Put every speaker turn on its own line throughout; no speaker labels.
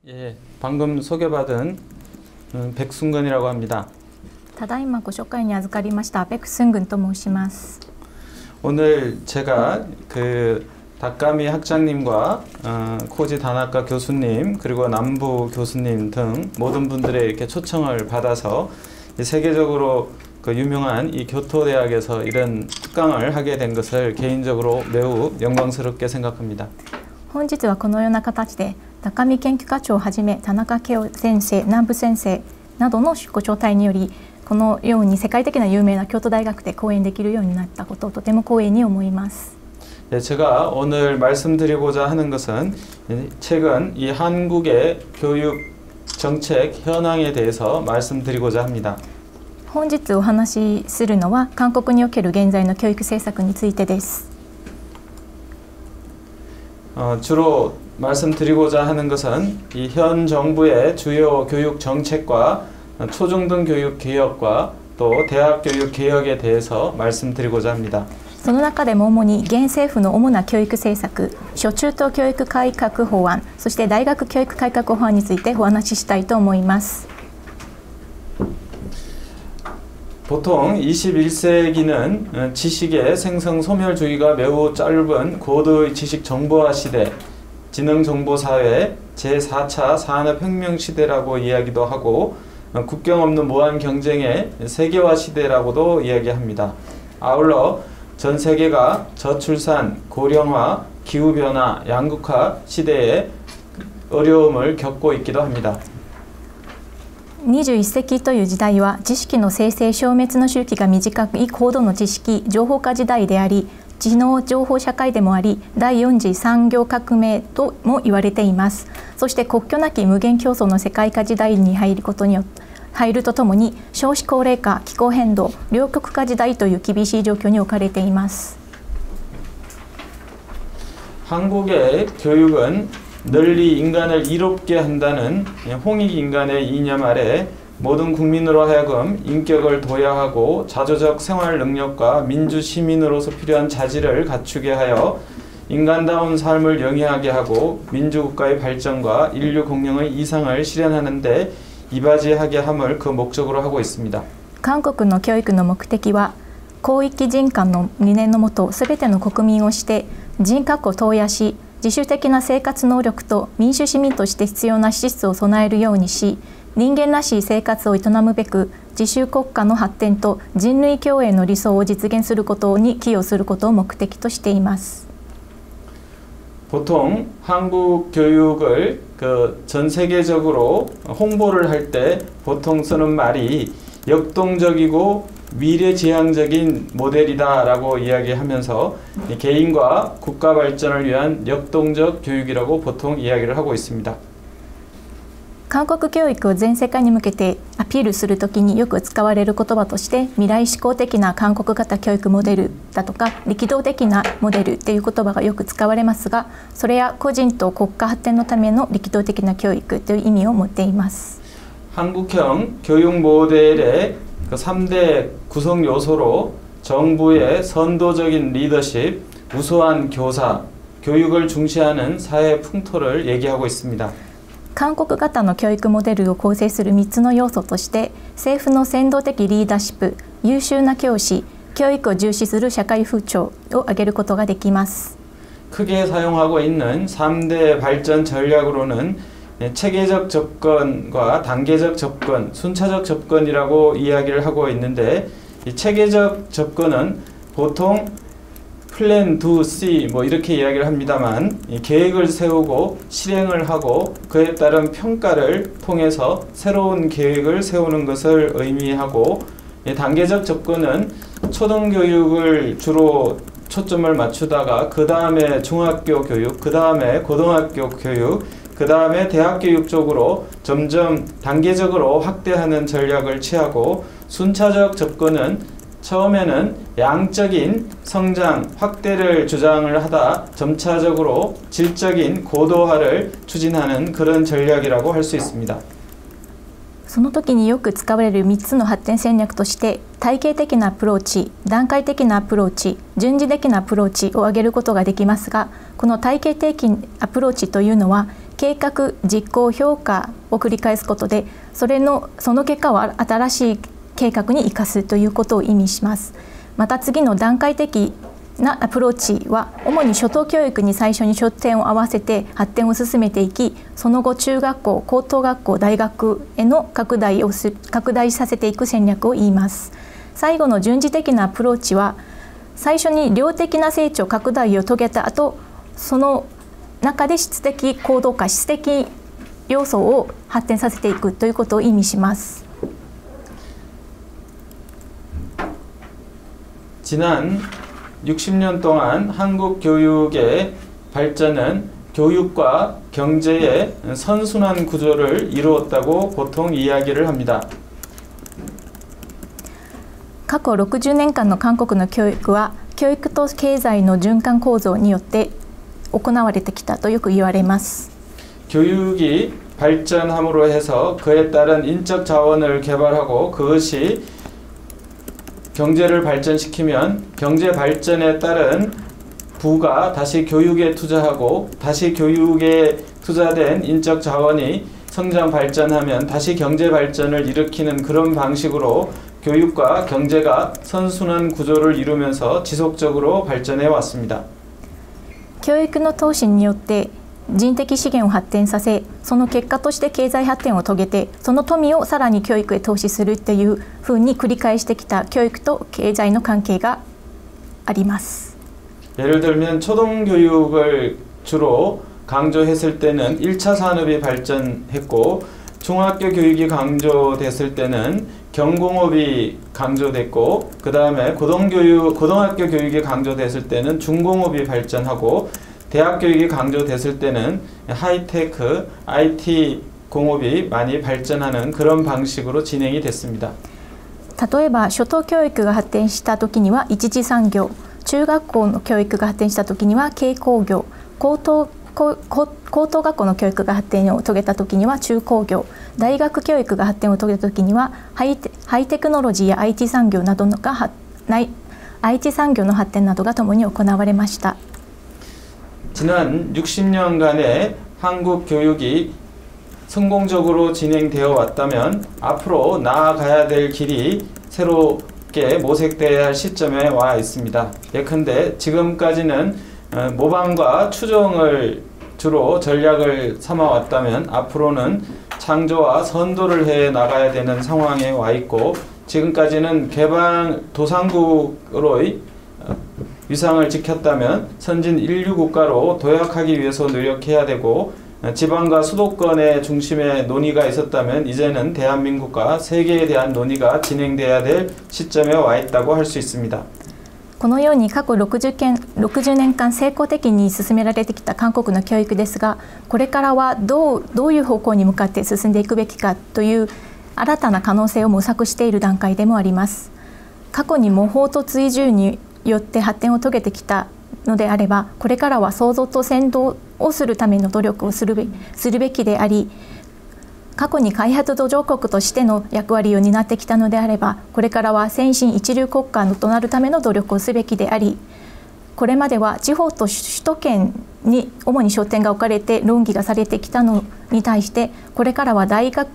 예, 방금 소개받은 백순근이라고 합니다.
ただいまご紹介に預かりましたペクスン軍と申します。
오늘 제가 그 다카미 학장님과 코지 다나카 교수님 그리고 남부 교수님 등 모든 분들의 이렇게 초청을 받아서 세계적으로 그 유명한 이 교토대학에서 이런 특강을 하게 된 것을 개인적으로 매우 영광스럽게 생각합니다.
本日はこのような形で高見研究課長をはじめ田中圭先生、南部先生などのご招待によりこのように世界的な有名な京都大学で講演できるようになったことをとても光栄に思います。
제가 오늘 말씀드리고자 하는 것은 최근 이 한국의 교육 정책 현황에 대해서 말씀드리고자 합니다.
本日お話しするのは韓国における現在の教育政策についてです。
주로 말씀드리고자 하는 것은 이 현 정부의 주요 교육 정책과 초중등 교육 개혁과 또 대학 교육 개혁에 대해서 말씀드리고자 합니다.
その中でも主に現政府の主な教育政策、初中等教育改革法案、そして大学教育改革法案についてお話ししたいと思います。
보통 21세기는 지식의 생성 소멸주의가 매우 짧은 고도의 지식 정보화 시대, 지능 정보 사회, 제4차 산업혁명 시대라고 이야기도 하고 국경 없는 무한 경쟁의 세계화 시대라고도 이야기합니다. 아울러 전 세계가 저출산, 고령화, 기후변화, 양극화 시대에 어려움을 겪고 있기도 합니다.
21世紀という時代は知識の生成消滅の周期が短い高度の知識情報化時代であり、知能情報社会でもあり、第4次産業革命とも言われています。そして国境なき無限競争の世界化時代に入るとともに少子高齢化、気候変動、両極化時代という厳しい状況に置かれています。
한국의 교육은 널리 인간을 이롭게 한다는 홍익인간의 이념 아래 모든 국민으로 하여금 인격을 도야하고 자조적 생활 능력과 민주 시민으로서 필요한 자질을 갖추게 하여 인간다운 삶을 영위하게 하고 민주국가의 발전과 인류 공영의 이상을 실현하는 데 이바지하게 함을 그 목적으로 하고 있습니다.
韓国の教育の目的は広域人権の理念のもとすべての国民をして人格を投野し、自主的な生活能力と民主市民として必要な資質を備えるようにし、人間らしい生活を営むべく自主国家の発展と人類共栄の理想を実現することに寄与することを目的としています。
보통 한국 교육을 전 세계적으로 홍보를 할 때 보통 쓰는 말이 역동적이고 미래지향적인 모델이다라고 이야기하면서 개인과 국가 발전을 위한 역동적 교육이라고 보통 이야기를 하고 있습니다.
韓国教育を全世界に向けてアピールするときによく使われる言葉として未来志向的な韓国型教育モデルだとか力道的なモデルっていう言葉がよく使われますが、それや個人と国家発展のための力道的な教育という意味を持っています。
한국형 교육 모델의 3대 구성 요소로 정부의 선도적인 리더십, 우수한 교사, 교육을 중시하는 사회 풍토를 얘기하고 있습니다.
韓国型の教育モデルを構成する3つの要素として政府の先導的リーダーシップ、優秀な教師、教育を重視する社会風潮を挙げることができます。
크게 사용하고 있는 3대 발전 전략으로는 체계적 접근과 단계적 접근, 순차적 접근이라고 이야기를 하고 있는데 이 체계적 접근은 보통 플랜 2C 뭐 이렇게 이야기를 합니다만 이 계획을 세우고 실행을 하고 그에 따른 평가를 통해서 새로운 계획을 세우는 것을 의미하고 이 단계적 접근은 초등교육을 주로 초점을 맞추다가 그 다음에 중학교 교육, 그 다음에 고등학교 교육, 그 다음에 대학교육 쪽으로 점점 단계적으로 확대하는 전략을 취하고 순차적 접근은 처음에는 양적인 성장, 확대를 주장을 하다 점차적으로 질적인 고도화를 추진하는 그런 전략이라고 할 수 있습니다.
その時によく使われる3つの発展戦略として体系的なアプローチ、段階的なアプローチ、順次的なアプローチを挙げることができますが、この体系的アプローチというのは計画実行評価を繰り返すことでその結果を新しい計画に生かすということを意味します。また次の段階的なアプローチは主に初等教育に最初に焦点を合わせて発展を進めていき、その後中学校、高等学校、大学への拡大させていく戦略を言います。最後の順次的なアプローチは最初に量的な成長拡大を遂げた後、その中で質的行動化、質的要素を発展させていくということを意味します。
지난 60년 동안 한국 교육의 발전은 교육과 경제의 선순환 구조를 이루었다고 보통 이야기를 합니다.
過去60年間の韓国の教育は教育と経済の循環構造によって行われてきたとよく言われます。
교육이 발전함으로 해서 그에 따른 인적 자원을 개발하고 그것이 경제를 발전시키면 경제 발전에 따른 부가 다시 교육에 투자하고 다시 교육에 투자된 인적 자원이 성장 발전하면 다시 경제 발전을 일으키는 그런 방식으로 교육과 경제가 선순환 구조를 이루면서 지속적으로 발전해 왔습니다.
教育の投資によって人的資源を発展させ、その結果として経済発展を遂げて、その富をさらに教育へ投資するっていうふうに繰り返してきた教育と経済の関係があります。
예를 들면 초등교육을 주로 강조했을 때는 1차 산업이 발전했고 중학교 교육이 강조됐을 때는 경공업이 강조됐고 그 다음에 고등학교 교육이 강조됐을 때는 중공업이 발전하고 대학 교육이 강조됐을 때는 하이테크, IT 공업이 많이 발전하는 그런 방식으로 진행이 됐습니다.
例えば初等教育が発展した時には一次産業、中学校の教育が発展した時には軽工業、高等学校の教育が発展を遂げた時には中工業、大学教育が発展を遂げた時にはハイテクノロジーや IT産業などのIT産業の発展などがともに行われました。
지난 60년간의 한국 교육이 성공적으로 진행되어 왔다면 앞으로 나아가야 될 길이 새롭게 모색돼야 할 시점에 와 있습니다. 예컨대 지금까지는 모방과 추종을 주로 전략을 삼아왔다면 앞으로는 창조와 선도를 해 나가야 되는 상황에 와 있고 지금까지는 개발도상국으로의 위상을 지켰다면 선진 인류 국가로 도약하기 위해서 노력해야 되고 지방과 수도권의 중심에 논의가 있었다면 이제는 대한민국과 세계에 대한 논의가 진행돼야 될 시점에 와 있다고 할 수 있습니다.
このように過去60年間成功的に進められてきた韓国の教育ですが、これからはどういう方向に向かって進んでいくべきかという新たな可能性を模索している段階でもあります。過去に模倣と追従によって発展を遂げてきたのであれば、これからは創造と先導をするための努力をするべきであり、過去に開発途上国としての役割を担ってきたのであれば、これからは先進一流国家となるための努力をすべきであり、これまでは地方と首都圏に主に焦点が置かれて論議がされてきたのに対して、これからは大韓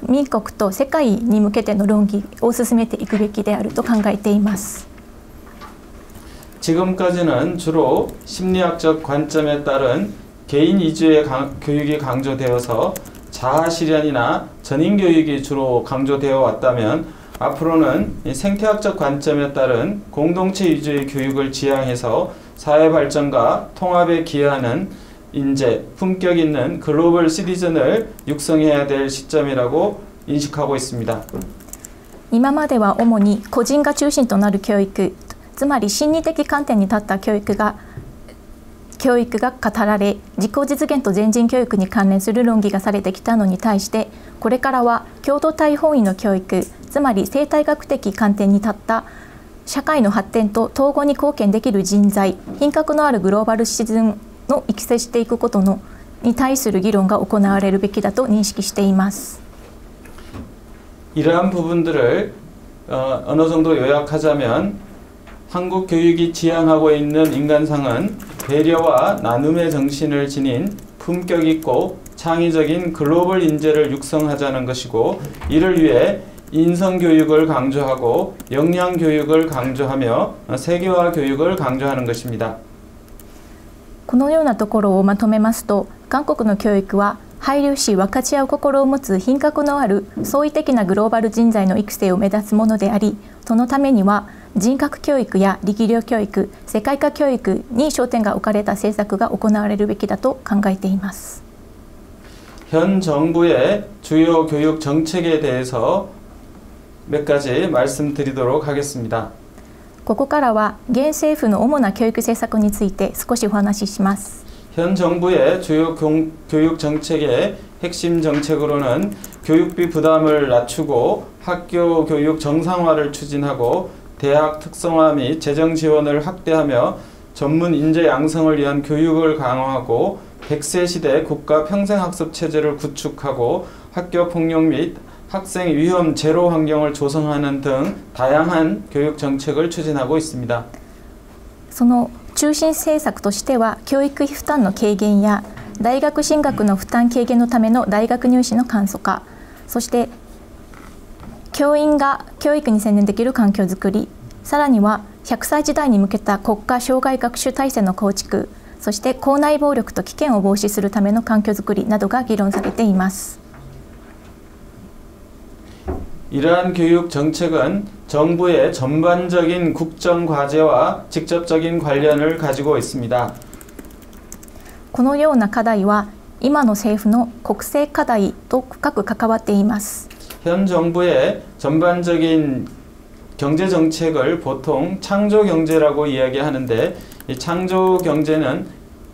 民国と世界に向けての論議を進めていくべきであると考えています。
지금까지는 주로 심리학적 관점에 따른 개인 위주의 교육이 강조되어서 자아 실현이나 전인 교육이 주로 강조되어 왔다면 앞으로는 생태학적 관점에 따른 공동체 위주의 교육을 지향해서 사회 발전과 통합에 기여하는 인재, 품격 있는 글로벌 시티즌을 육성해야 될 시점이라고 인식하고 있습니다.
今までは主に個人が中心となる教育、つまり心理的観点に立った教育が語られ、自己実現と全人教育に関連する論議がされてきたのに対して、これからは共同体本位の教育、つまり生態学的観点に立った社会の発展と統合に貢献できる人材、品格のあるグローバルシティズンを育成していくことに対する議論が行われるべきだと認識しています。
이러한 부분들을 어느 정도 요약하자면 한국 교육이 지향하고 있는 인간상은 배려와 나눔의 정신을 지닌 품격 있고 창의적인 글로벌 인재를 육성하자는 것이고, 이를 위해 인성교육을 강조하고 역량교육을 강조하며 세계화 교육을 강조하는 것입니다.
このようなところをまとめますと、韓国の教育は配慮し分かち合う心を持つ品格のある創意的なグローバル人材の育成を目指すものであり、そのためには人格教育や力量教育、世界化教育に焦点が置かれた政策が行われるべきだと考えています。
현 정부의 주요 교육 정책에 대해서 몇 가지 말씀드리도록 하겠습니다.
ここからは現政府の主な教育政策について少しお話しします。
현 정부의 주요 교육 정책의 핵심 정책으로는 교육비 부담을 낮추고 학교 교육 정상화를 추진하고 대학 특성화 및 재정 지원을 확대하며 전문 인재 양성을 위한 교육을 강화하고 100세 시대 국가 평생학습 체제를 구축하고 학교 폭력 및 학생 위험 제로 환경을 조성하는 등 다양한 교육 정책을 추진하고 있습니다.
その中心政策としては、教育費負担の軽減や大学進学の負担軽減のための大学入試の簡素化、そして教員が教育に専念できる環境づくり、さらには100歳時代に向けた国家障害学習体制の構築、そして校内暴力と危険を防止するための環境づくりなどが議論されています。
이러한 교육 정책은 정부의 전반적인 국정 과제와 직접적인 관련을 가지고 있습니다.
このような課題は今の政府の国政課題と深く関わっています。
현 정부의 전반적인 경제 정책을 보통 창조 경제라고 이야기하는데, 이 창조 경제는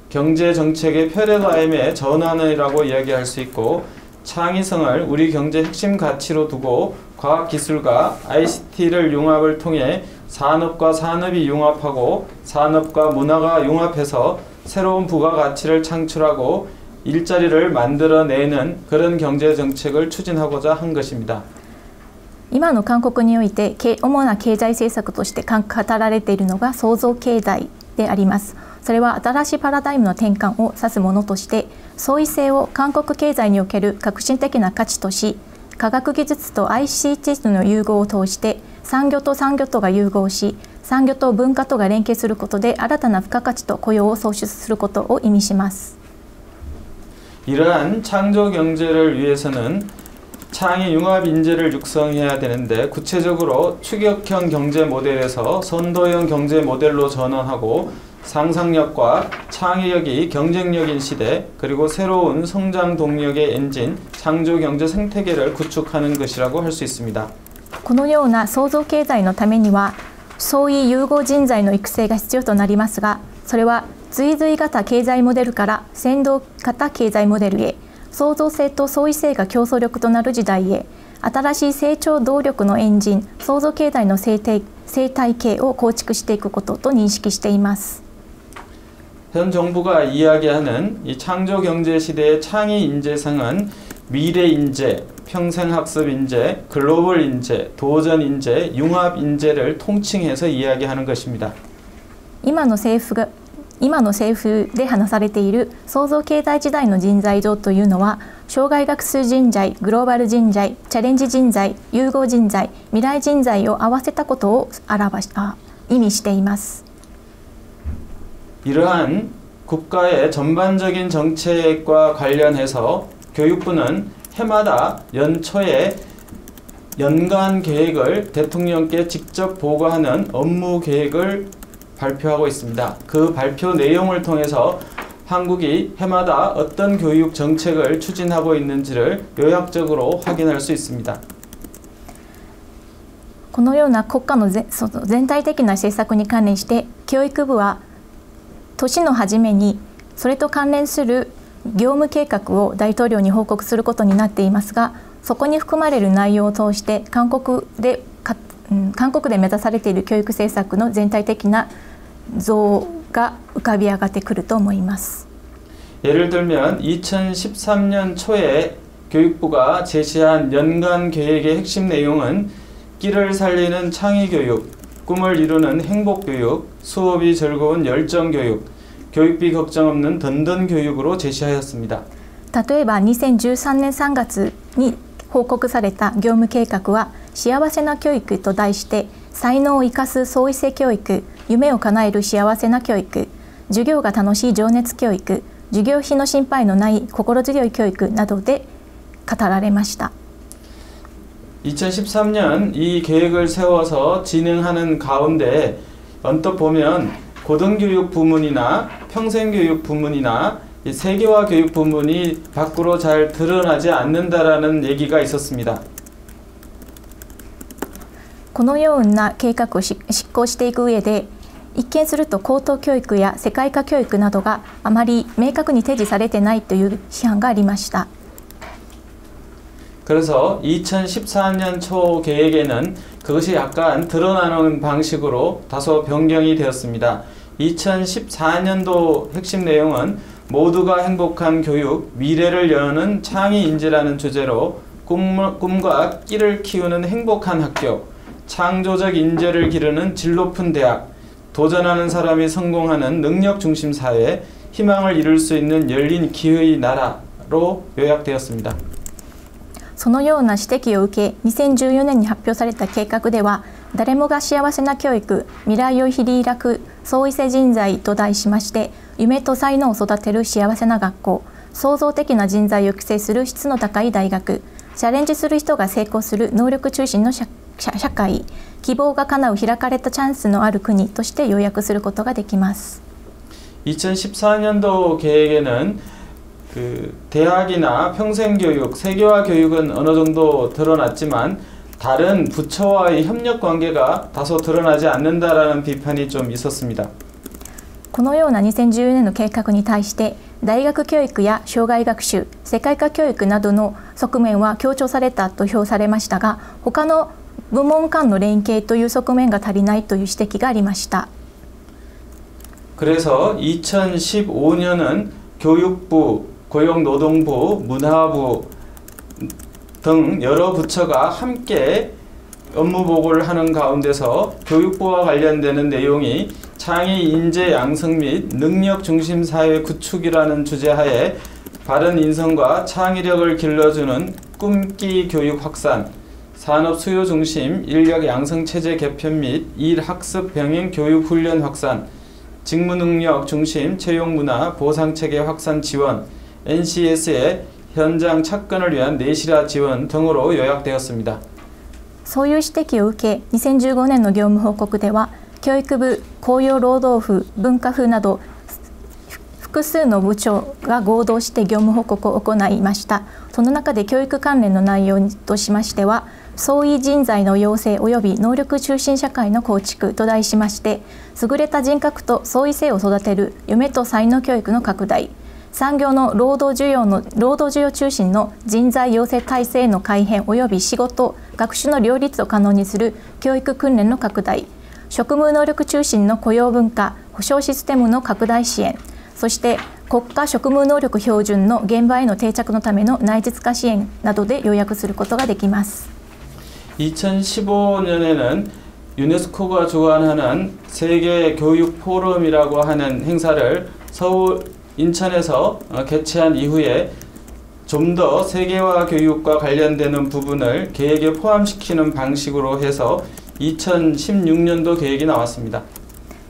경제 정책의 패러다임의 전환이라고 이야기할 수 있고, 창의성을 우리 경제 핵심 가치로 두고 과학기술과 ICT를 융합을 통해 산업과 산업이 융합하고 산업과 문화가 융합해서 새로운 부가가치를 창출하고 일자리를 만들어내는 그런 경제 정책을 추진하고자 한 것입니다.
今の韓国において主な経済政策として語られているのが創造経済であります。それは新しいパラダイムの転換を指すものとして、創意性を韓国経済における革新的な価値とし、科学技術と ICT の融合を通して産業と産業とが融合し、産業と文化とが連携することで新たな付加価値と雇用を創出することを意味します。
이러한 창조 경제를 위해서는 창의 융합 인재를 육성해야 되는데, 구체적으로 추격형 경제 모델에서 선도형 경제 모델로 전환하고 상상력과 창의력이 경쟁력인 시대, 그리고 새로운 성장 동력의 엔진, 창조 경제 생태계를 구축하는 것이라고 할 수 있습니다.
このような創造経済のためには創意融合人材の育成が必要となりますが、それは追随型経済モデルから先導型経済モデルへ、創造性と創意性が競争力となる時代へ、新しい成長動力のエンジン、創造経済の生態系を構築していくことと認識しています。
현 정부가 이야기하는 이 창조 경제 시대의 창의 인재상은 미래 인재, 평생학습 인재, 글로벌 인재, 도전 인재, 융합 인재를 통칭해서 이야기하는 것입니다.
今の政府で話されている創造経済時代の人材像というのは、生涯学習人材、グローバル人材、チャレンジ人材、融合人材、未来人材を合わせたことを意味しています。
이러한 국가의 전반적인 정책과 관련해서 교육부는 해마다 연초에 연간 계획을 대통령께 직접 보고하는 업무 계획을 발표하고 있습니다. 그 발표 내용을 통해서 한국이 해마다 어떤 교육 정책을 추진하고 있는지를 요약적으로 확인할 수 있습니다.
このような国家の全体的な政策に関連して教育部は年の初めにそれと関連する業務計画を大統領に報告することになっていますが、そこに含まれる内容を通して韓国で目指されている教育政策の全体的な像が浮かび上がってくると思います。
예를 들면 2013년 초에 교육부가 제시한 연간 계획의 핵심 내용은 끼를 살리는 창의교육, 꿈을 이루는 행복교육, 수업이 즐거운 열정교육, 교육비 걱정 없는 든든 교육으로 제시하였습니다.
例えば2013年3月に報告された業務計画は幸せな教育と題して才能を生かす創意性教育、夢を叶える幸せな教育、授業が楽しい情熱教育、授業費の心配のない心強い教育などで語られました。
2013년 이 계획을 세워서 진행하는 가운데 언뜻 보면 고등교육 부문이나 평생교육 부문이나 세계화 교육 부문이 밖으로 잘 드러나지 않는다라는 얘기가 있었습니다.
このような計画を執行していく上で一見すると高等教育や世界科教育などがあまり明確に提示されてないという批判がありました。
그래서 2014년 초 계획에는 그것이 약간 드러나는 방식으로 다소 변경이 되었습니다. 2014년도 핵심 내용은 모두가 행복한 교육, 미래를 여는 창의 인재라는 주제로 꿈과 끼를 키우는 행복한 학교, 창조적 인재를 기르는 질 높은 대학, 도전하는 사람이 성공하는 능력 중심 사회, 희망을 이룰 수 있는 열린 기회의 나라로 요약되었습니다.
そのような指摘を受け、2014年に発表された計画では、誰もが幸せな教育、未来を切り開く創意性人材と題しまして、夢と才能を育てる幸せな学校、創造的な人材を育成する質の高い大学、チャレンジする人が成功する能力中心の社会、希望が叶う開かれたチャンスのある国として要約することができます。
2014년도 계획에는 대학이나 평생교육, 세계화 교육은 어느 정도 드러났지만 다른 부처와의 협력 관계가 다소 드러나지 않는다라는 비판이 좀 있었습니다.
このような2014年の計画に対して大学教育や生涯学習、世界科教育などの側面は強調されたと評されましたが、他の部門間の連携という側面が足りないという指摘がありました。
그래서 2015년은 교육부, 고용노동부, 문화부 등 여러 부처가 함께 업무 보고를 하는 가운데서 교육부와 관련되는 내용이 창의 인재 양성 및 능력 중심 사회 구축이라는 주제하에 바른 인성과 창의력을 길러주는 꿈기 교육 확산, 산업 수요 중심 인력 양성 체제 개편 및 일 학습 병행 교육 훈련 확산, 직무 능력 중심 채용 문화 보상 체계 확산 지원, NCS의 현장 착근을 위한 내실화 지원 등으로 요약되었습니다.
そういう指摘を受け、2015年の業務報告では、教育部、雇用労働府、文化府など複数の部長が合同して業務報告を行いました。その中で教育関連の内容としましては、創意人材の養成及び能力中心社会の構築と題しまして、優れた人格と創意性を育てる夢と才能教育の拡大、産業の労働需要中心の人材養成体制の改変及び仕事・学習の両立を可能にする教育訓練の拡大、職務能力中心の雇用文化・保障システムの拡大支援、そして国家職務能力標準の現場への定着のための内実化支援などで要約することができます。
2015년에는 유네스코가 주관하는 세계 교육 포럼이라고 하는 행사를 서울 인천에서 개최한 이후에 좀 더 세계화 교육과 관련되는 부분을 계획에 포함시키는 방식으로 해서 2016년도 계획이 나왔습니다.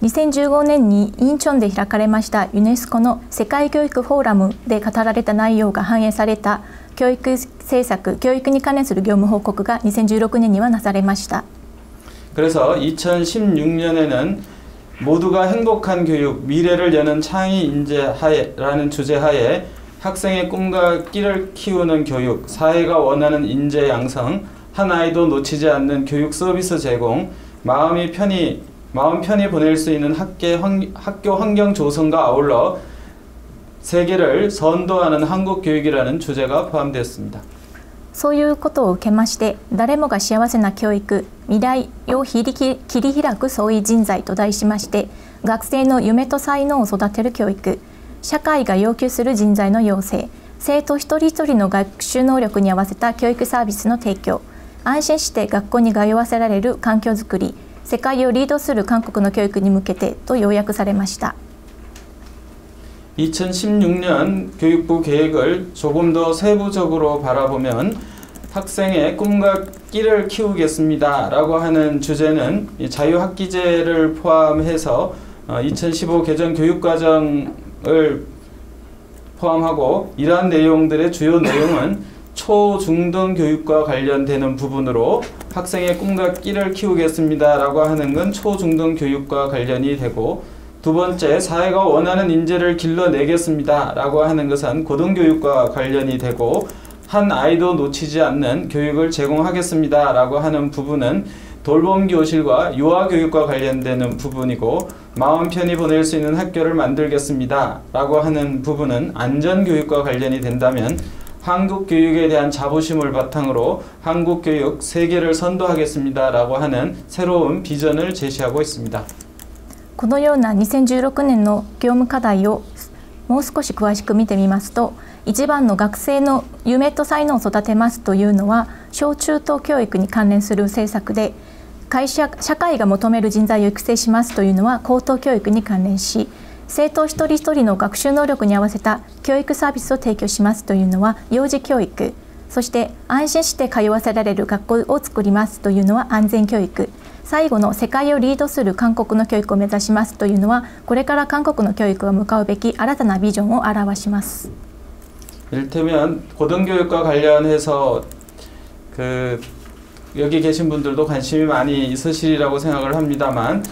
2015年にインチョンで開かれましたユネスコの世界教育フォーラムで語られた内容が反映された教育政策・教育に関連する業務報告が2016年にはなされました。
그래서 2016년에는 모두가 행복한 교육, 미래를 여는 창의 인재라는 주제하에 학생의 꿈과 끼를 키우는 교육, 사회가 원하는 인재 양성, 한 아이도 놓치지 않는 교육 서비스 제공, 마음 편히 보낼 수 있는 학교 환경 조성과 아울러 세계를 선도하는 한국 교육이라는 주제가 포함되었습니다.
そういうことを受けまして、誰もが幸せな教育、未来を切り開く創意人材と題しまして、学生の夢と才能を育てる教育、社会が要求する人材の養成、生徒一人一人の学習能力に合わせた教育サービスの提供、安心して学校に通わせられる環境づくり、世界をリードする韓国の教育に向けてと要約されました。
2016년 교육부 계획을 조금 더 세부적으로 바라보면 학생의 꿈과 끼를 키우겠습니다 라고 하는 주제는 자유학기제를 포함해서 2015 개정 교육과정을 포함하고 이러한 내용들의 주요 내용은 초, 중등 교육과 관련되는 부분으로 학생의 꿈과 끼를 키우겠습니다 라고 하는 건 초, 중등 교육과 관련이 되고 두 번째, 사회가 원하는 인재를 길러내겠습니다 라고 하는 것은 고등교육과 관련이 되고 한 아이도 놓치지 않는 교육을 제공하겠습니다 라고 하는 부분은 돌봄교실과 유아교육과 관련되는 부분이고 마음 편히 보낼 수 있는 학교를 만들겠습니다 라고 하는 부분은 안전교육과 관련이 된다면 한국교육에 대한 자부심을 바탕으로 한국교육 세계를 선도하겠습니다 라고 하는 새로운 비전을 제시하고 있습니다.
このような2016年の業務課題をもう少し詳しく見てみますと、一番の学生の夢と才能を育てますというのは小中等教育に関連する政策で、社会が求める人材を育成しますというのは高等教育に関連し、生徒一人一人の学習能力に合わせた教育サービスを提供しますというのは幼児教育、そして安心して通わせられる学校を作りますというのは安全教育、最後の世界をリードする韓国の教育を目指しますというのはこれから韓国の教育が向かうべき新たなビジョンを表します。
이를테면 고등교육과 관련해서 여기 계신 분들도 관심이 많이 있으시리라고 생각을 합니다만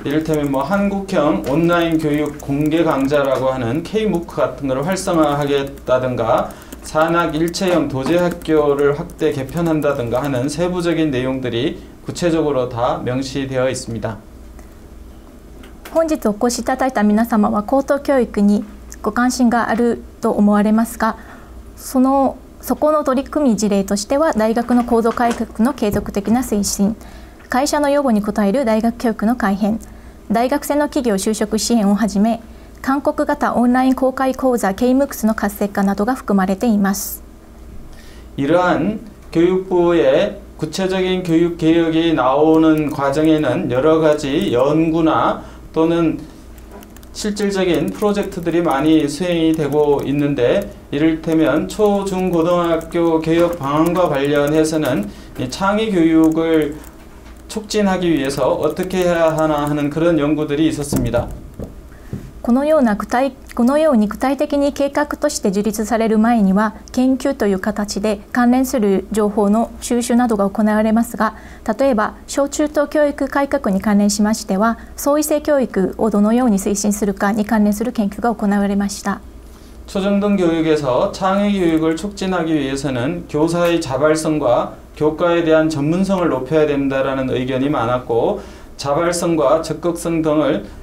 이를테면 뭐 한국형 온라인 교육 공개 강좌라고 하는 K-MOOC 같은 것을 활성화하겠다든가 산학 일체형 도제 학교를 확대 개편한다든가 하는 세부적인 내용들이 구체적으로 다 명시되어 있습니다.
本日お越しいただいた皆様は高等教育にご関心があると思われますが、そこの取り組み事例としては大学の構造改革の継続的な推進、会社の要望に応える大学教育の改変、大学生の企業就職支援をはじめ韓国型オンライン公開講座 K-MOOCsの活性化などが含まれています。
이러한 교육부의 구체적인 교육 개혁이 나오는 과정에는 여러 가지 연구나 또는 실질적인 프로젝트들이 많이 수행이 되고 있는데 이를테면 초, 중, 고등학교 개혁 방안과 관련해서는 창의 교육을 촉진하기 위해서 어떻게 해야 하나 하는 그런 연구들이 있었습니다.
このように具体的に計画として樹立される前には研究という形で関連する情報の収集などが行われますが、例えば小中等教育改革に関連しましては創意性教育をどのように推進するかに関連する研究が行われました。
초중등 교육에서 창의 교육을 촉진하기 위해서는 교사의 자발성과 교과에 대한 전문성을 높여야 된다라는 의견이 많았고 자발성과 적극성 등을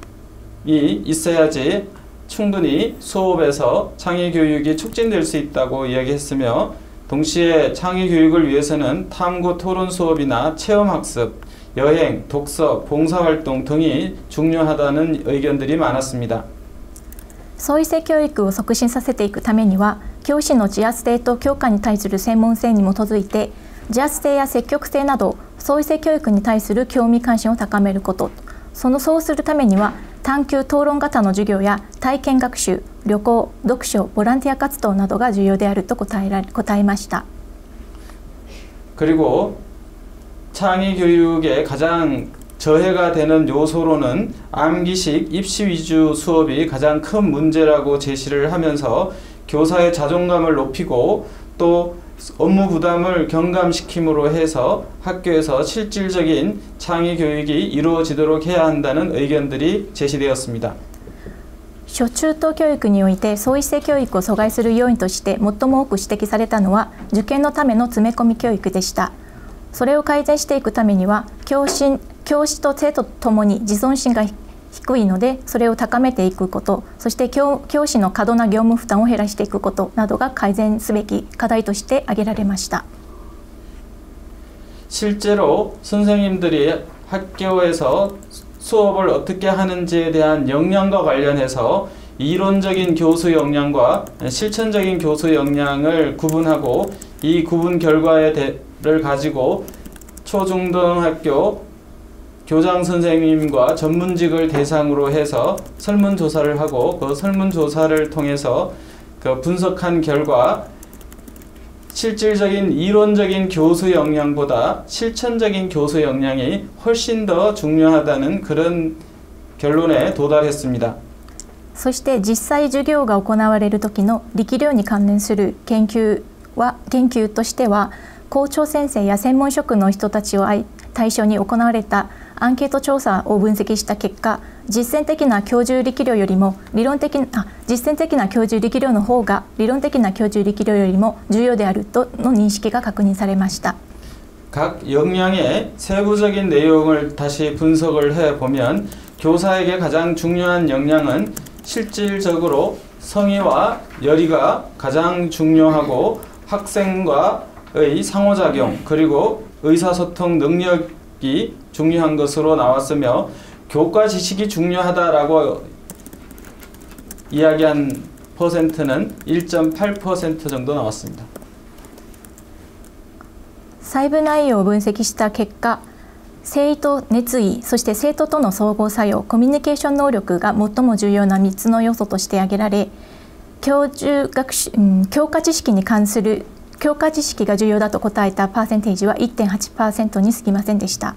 있어야지 충분히 수업에서 창의 교육이 촉진될 수 있다고 이야기했으며 동시에 창의 교육을 위해서는 탐구 토론 수업이나 체험학습, 여행, 독서, 봉사활동 등이 중요하다는 의견들이 많았습니다.
創意性教育を促進させていくためには教師の自発性と教科に対する専門性に基づいて自発性や積極性など創意性教育に対する興味関心を高めること、そうするためには探究討論型の授業や体験学習、旅行、読書、ボランティア活動などが重要であると答えました。
그리고 창의 교육의 가장 저해가 되는 요소로는 암기식 입시 위주 수업이 가장 큰 문제라고 제시를 하면서 교사의 자존감을 높이고 또 업무 부담을 경감시킴으로 해서 학교에서 실질적인 창의 교육이 이루어지도록 해야 한다는 의견들이 제시되었습니다.
小中等教育において創意性教育を阻害する要因として最も多く指摘されたのは受験のための詰め込み教育でした。それを改善していくためには教師と生徒ともに自尊心が低いのでそれを高めていくこと、そして教師の過度な業務負担を減らしていくことなどが改善すべき課題として挙げられました。
실제로 선생님들이 학교에서 수업을 어떻게 하는지에 대한 역량과 관련해서 이론적인 교수 역량과 실천적인 교수 역량을 구분하고 이 구분 결과를 가지고 초중등학교 교장 선생님과 전문직을 대상으로 해서 설문조사를 하고 그 설문조사를 통해서 그 분석한 결과 실질적인 이론적인 교수 역량보다 실천적인 교수 역량이 훨씬 더 중요하다는 그런 결론에 도달했습니다.
そして実際授業が行われる時の力量に関連する研究としては、校長先生や専門職の人たちを対象に行われたアンケート調査を分析した結果、実践的な教授力量よりも実践的な教授力量の方が理論的な教授力量よりも重要であるとの認識が確認されました。
각 역량의 세부적인 내용을 다시 분석을 해보면 교사에게 가장 중요한 역량은 실질적으로 성의와 열의가 가장 중요하고 학생과의 상호작용 그리고 의사소통 능력이 중요한 것으로 나왔으며 교과 지식이 중요하다라고 이야기한 퍼센트는 1.8% 정도 나왔습니다.
細部内容を分析した結果、誠意と熱意、そして生徒との相互作用、コミュニケーション能力が最も重要な3つの要素として挙げられ、教科知識に関する教科知識が重要だと答えたパーセンテージは 1.8% に過ぎませんでした。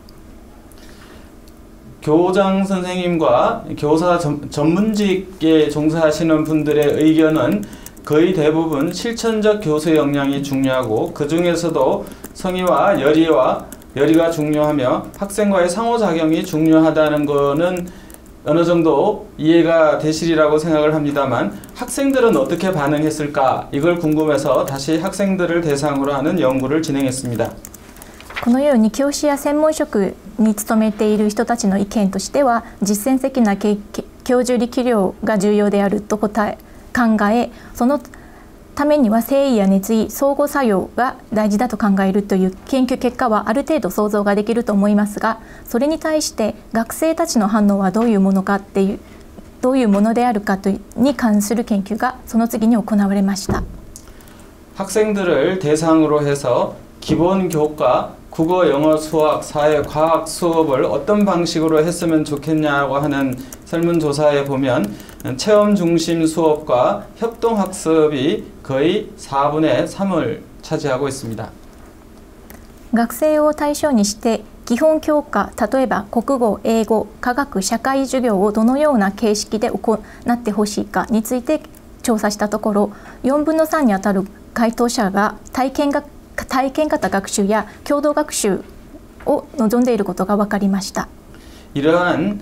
교장 선생님과 교사 전문직에 종사하시는 분들의 의견은 거의 대부분 실천적 교수 역량이 중요하고 그 중에서도 성의와 열의가 중요하며 학생과의 상호작용이 중요하다는 것은 어느 정도 이해가 되시리라고 생각을 합니다만 학생들은 어떻게 반응했을까 이걸 궁금해서 다시 학생들을 대상으로 하는 연구를 진행했습니다.
このように教師や専門職に勤めている人たちの意見としては、実践的な教授力量が重要であると考え、そのためには誠意や熱意、相互作用が大事だと考えるという研究結果はある程度想像ができると思いますが、それに対して学生たちの反応はどういうものであるかに関する研究がその次に行われました。
학생들을 대상으로 해서 기본 교과 국어, 영어, 수학, 사회, 과학 수업을 어떤 방식으로 했으면 좋겠냐고 하는 설문조사에 보면 체험 중심 수업과 협동학습이 거의 4분의 3을 차지하고 있습니다.
学生を対象にして基本教科、例えば国語、英語、科学、社会授業をどのような形式で行ってほしいかについて調査したところ、4分の3にあたる回答者が体験型学習や共同学習を望んでいることが分かりました。
이러한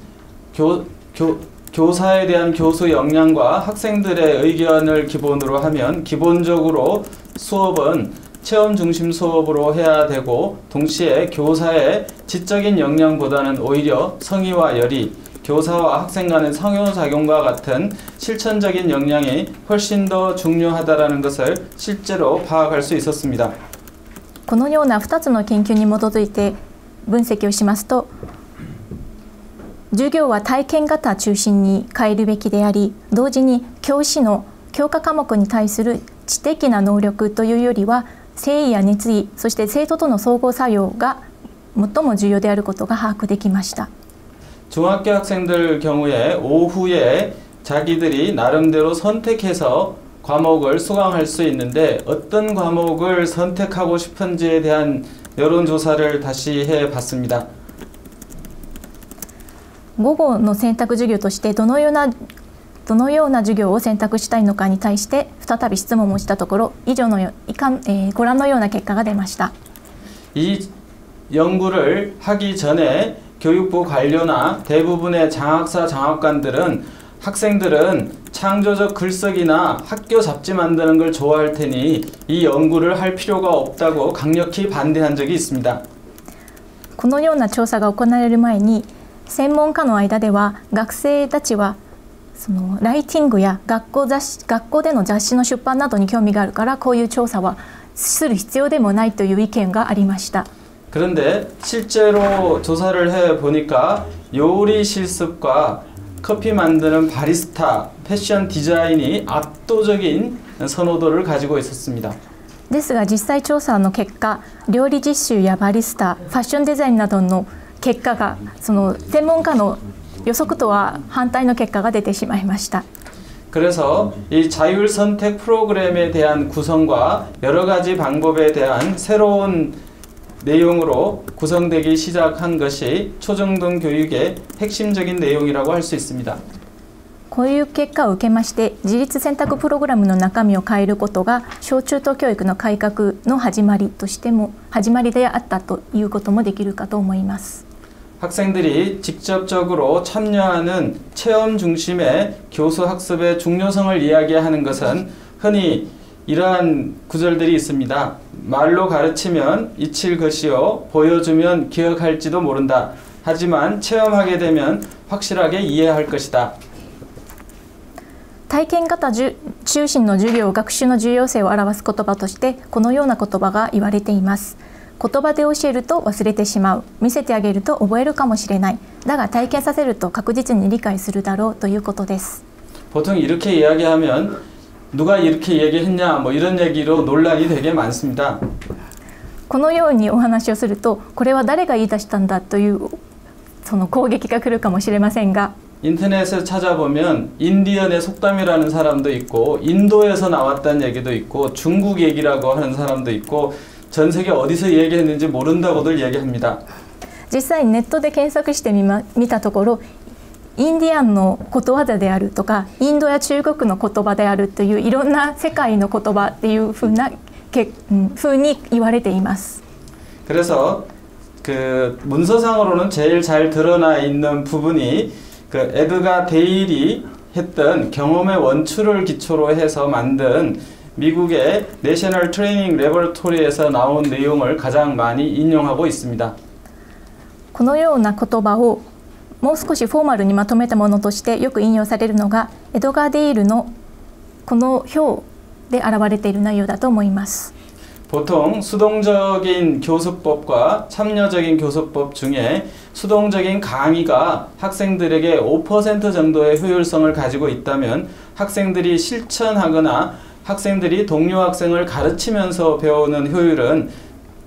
교사에 대한 교수 역량과 학생들의 의견을 기본으로 하면 기본적으로 수업은 체험 중심 수업으로 해야 되고 동시에 교사의 지적인 역량보다는 오히려 성의와 열의, 교사와 학생 간의 상호작용과 같은 실천적인 역량이 훨씬 더 중요하다는 것을 실제로 파악할 수 있었습니다.
このような2つの研究に基づいて分析をしますと、授業は体験型中心に変えるべきであり、同時に教師の教科科目に対する知的な能力というよりは誠意や熱意、そして生徒との相互作用が最も重要であることが把握できました。
중학교 학생들 경우에 오후에 자기들이 나름대로 선택해서 과목을 수강할 수 있는데 어떤 과목을 선택하고 싶은지에 대한 여론조사를 다시 해봤습니다.
午後の選択授業としてどのような授業を選択したいのかに対して再び質問をしたところ、ご覧のような結果が出ました。
이 연구를 하기 전에 교육부 관료나 대부분의 장학사 장학관들은 학생들은 창조적 글쓰기나 학교 잡지 만드는 걸 좋아할 테니 이 연구를 할 필요가 없다고 강력히 반대한 적이 있습니다.
このような調査が行われる前に、専門家の間では学生たちはそのライティングや学校での雑誌の出版などに興味があるからこういう調査はする必要でもないという意見がありました。
그런데 실제로 조사를 해보니까 요리 실습과 커피 만드는 바리스타, 패션 디자인이 압도적인 선호도를 가지고 있었습니다.
ですが実際調査の結果、料理実習やバリスタ、ファッションデザインなどの結果がその専門家の予測とは反対の結果が出てしまいました。
그래서 이 자율 선택 프로그램에 대한 구성과 여러 가지 방법에 대한 새로운 내용으로 구성되기 시작한 것이 초중등 교육의 핵심적인 내용이라고 할 수 있습니다.
こういう結果を受けまして自立選択プログラムの中身を変えることが小中等教育の改革の始まりとしても始まりであったということもできるかと思います。
학생들이 직접적으로 참여하는 체험 중심의 교수 학습의 중요성을 이야기하는 것은 흔히 이러한 구절들이 있습니다. 말로 가르치면 잊힐 것이요 보여주면 기억할지도 모른다. 하지만 체험하게 되면 확실하게 이해할 것이다.
体験型中心の授業学習の重要性を表す言葉としてこのような言葉が言われています。 言葉で教えると忘れてしまう。見せてあげると覚えるかもしれない。だが体験させると確実に理解するだろうということです。
보통 이렇게 이야기하면 누가 이렇게 얘기했냐 뭐 이런 얘기로 논란이 되게 많습니다.
このようにお話をするとこれは誰が言い出したんだというその攻撃が来るかもしれませんが
인터넷에 찾아보면 인디언의 속담이라는 사람도 있고 인도에서 나왔다는 얘기도 있고 중국 얘기라고 하는 사람도 있고 전 세계 어디서 얘기했는지 모른다고들 얘기합니다.
実際ネットで検索してみたところインディアンのことわざであるとかインドや中国の言葉であるといういろんな世界の言葉っていうふうに言われています。
그래서 그 문서상으로는 제일 잘 드러나 있는 부분이 그 에드가 데일이 했던 경험의 원추를 기초로 해서 만든 미국의 내셔널 트레이닝 레버토리에서 나온 내용을 가장 많이 인용하고 있습니다.
このような言葉をもう少しフォーマルにまとめたものとしてよく引用されるのがエドガー・デイルのこの表で現れている内容だと思います。
보통 수동적인 교수법과 참여적인 교수법 중에 수동적인 강의가 학생들에게 5% 정도의 효율성을 가지고 있다면 학생들이 실천하거나 학생들이 동료 학생을 가르치면서 배우는 효율은